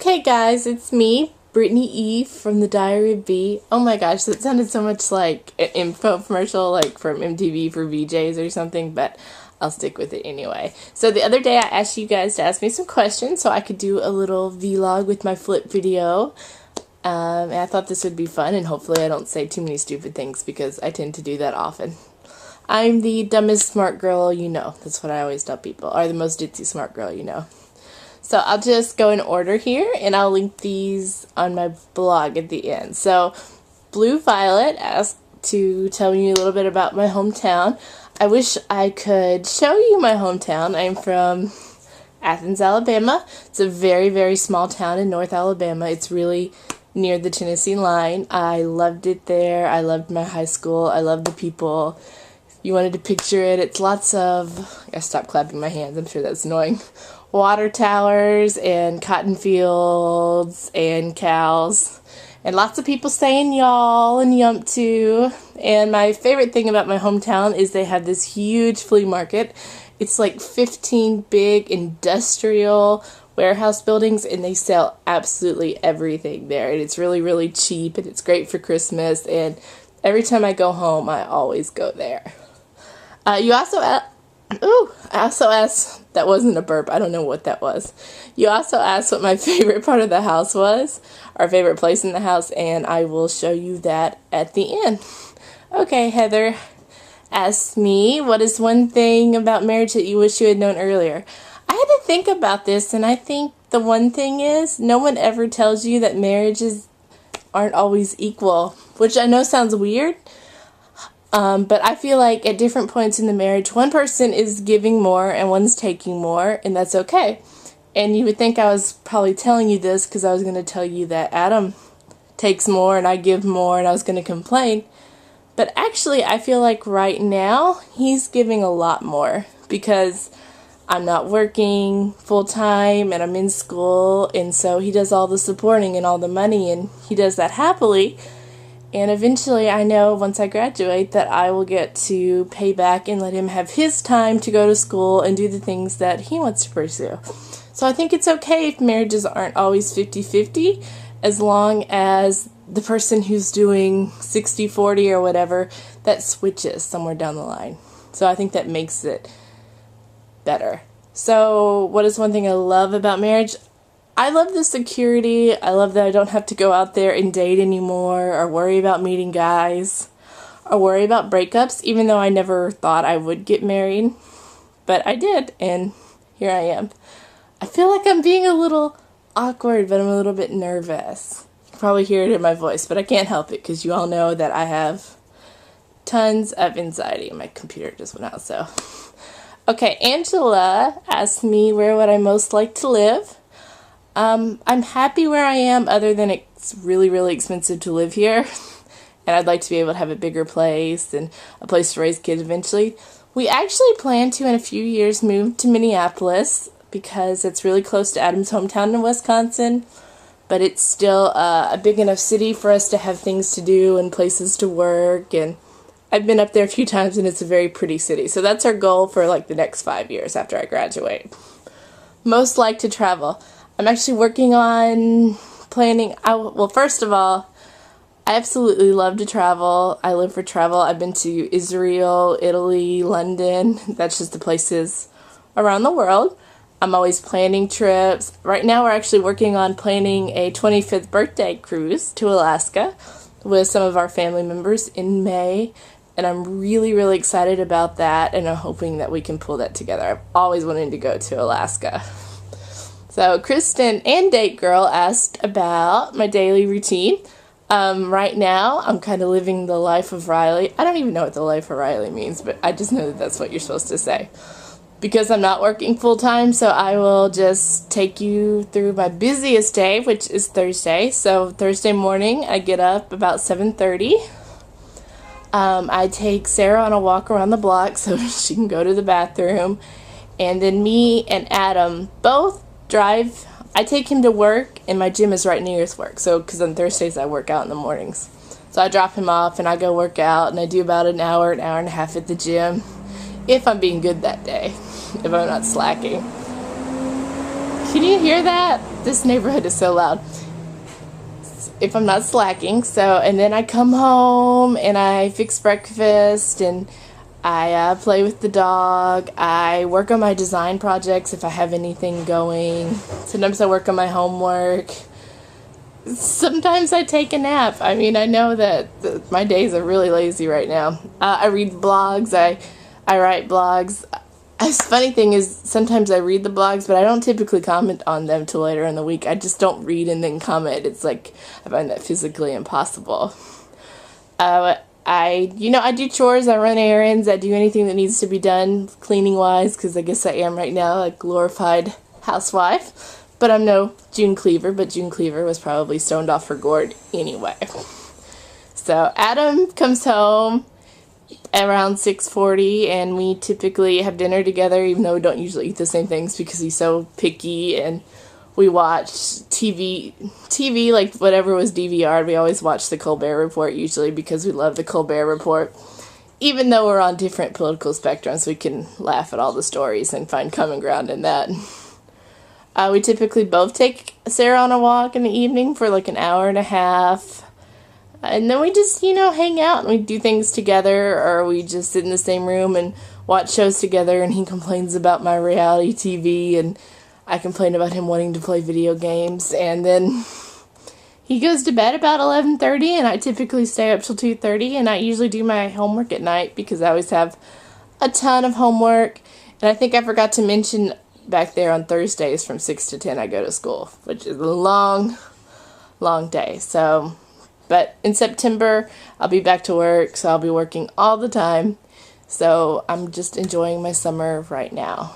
Okay guys, it's me, Brittany E from the Diary of B. Oh my gosh, that sounded so much like an infomercial like from MTV for VJs or something, but I'll stick with it anyway. So the other day I asked you guys to ask me some questions so I could do a little vlog with my flip video. And I thought this would be fun, and hopefully I don't say too many stupid things because I tend to do that often. I'm the dumbest smart girl you know. That's what I always tell people. Or the most ditzy smart girl you know. So I'll just go in order here, and I'll link these on my blog at the end. So Blue Violet asked to tell me a little bit about my hometown. I wish I could show you my hometown. I'm from Athens, Alabama. It's a very, very small town in North Alabama. It's really near the Tennessee line. I loved it there. I loved my high school. I loved the people. If you wanted to picture it, it's lots of... I stopped clapping my hands. I'm sure that's annoying. Water towers and cotton fields and cows and lots of people saying y'all and yump too. And my favorite thing about my hometown is they have this huge flea market. It's like 15 big industrial warehouse buildings, and they sell absolutely everything there, and it's really, really cheap, and it's great for Christmas. And every time I go home I always go there. I also asked, that wasn't a burp, I don't know what that was. You also asked what my favorite part of the house was, our favorite place in the house, and I will show you that at the end. Okay, Heather asked me, what is one thing about marriage that you wish you had known earlier? I had to think about this, and I think the one thing is, no one ever tells you that marriages aren't always equal, which I know sounds weird. But I feel like at different points in the marriage, one person is giving more and one's taking more, and that's okay. And you would think I was probably telling you this because I was going to tell you that Adam takes more and I give more, and I was going to complain. But actually, I feel like right now, he's giving a lot more because I'm not working full-time and I'm in school, and so he does all the supporting and all the money, and he does that happily. And eventually, I know once I graduate that I will get to pay back and let him have his time to go to school and do the things that he wants to pursue. So I think it's okay if marriages aren't always 50-50, as long as the person who's doing 60-40 or whatever, that switches somewhere down the line. So I think that makes it better. So what is one thing I love about marriage? I love the security. I love that I don't have to go out there and date anymore, or worry about meeting guys, or worry about breakups, even though I never thought I would get married. But I did, and here I am. I feel like I'm being a little awkward, but I'm a little bit nervous. You probably hear it in my voice, but I can't help it because you all know that I have tons of anxiety. My computer just went out, so... Okay, Angela asked me where would I most like to live. I'm happy where I am, other than it's really, really expensive to live here. And I'd like to be able to have a bigger place and a place to raise kids eventually. We actually plan to, in a few years, move to Minneapolis because it's really close to Adam's hometown in Wisconsin. But it's still a big enough city for us to have things to do and places to work. And I've been up there a few times, and it's a very pretty city. So that's our goal for like the next 5 years after I graduate. Most like to travel. I'm actually working on planning. Well, first of all, I absolutely love to travel. I live for travel. I've been to Israel, Italy, London. That's just the places around the world. I'm always planning trips. Right now we're actually working on planning a 25th birthday cruise to Alaska with some of our family members in May. And I'm really, really excited about that, and I'm hoping that we can pull that together. I've always wanted to go to Alaska. So Kristen and Date Girl asked about my daily routine. Right now, I'm kind of living the life of Riley. I don't even know what the life of Riley means, but I just know that that's what you're supposed to say. Because I'm not working full-time, so I will just take you through my busiest day, which is Thursday. So Thursday morning, I get up about 7:30. I take Sarah on a walk around the block so she can go to the bathroom. And then me and Adam both drive. I take him to work, and my gym is right near his work. So, because on Thursdays I work out in the mornings. So I drop him off, and I go work out, and I do about an hour and a half at the gym. If I'm being good that day. If I'm not slacking. Can you hear that? This neighborhood is so loud. If I'm not slacking. So, and then I come home and I fix breakfast and I play with the dog. I work on my design projects if I have anything going. Sometimes I work on my homework. Sometimes I take a nap. I mean, I know that my days are really lazy right now. I read blogs. I write blogs. The funny thing is, sometimes I read the blogs, but I don't typically comment on them till later in the week. I just don't read and then comment. It's like, I find that physically impossible. I do chores, I run errands, I do anything that needs to be done cleaning-wise, because I guess I am right now a glorified housewife. But I'm no June Cleaver, but June Cleaver was probably stoned off her gourd anyway. So Adam comes home around 6:40, and we typically have dinner together, even though we don't usually eat the same things because he's so picky, and we watch TV like whatever was DVR'd. We always watch the Colbert Report usually because we love the Colbert Report. Even though we're on different political spectrums, we can laugh at all the stories and find common ground in that. We typically both take Sarah on a walk in the evening for like an hour and a half. And then we just, hang out and we do things together, or we just sit in the same room and watch shows together, and he complains about my reality TV and I complain about him wanting to play video games, and then he goes to bed about 11:30, and I typically stay up till 2:30, and I usually do my homework at night because I always have a ton of homework. And I think I forgot to mention back there on Thursdays from 6 to 10 I go to school, which is a long, long day. So, but in September I'll be back to work, so I'll be working all the time. So I'm just enjoying my summer right now.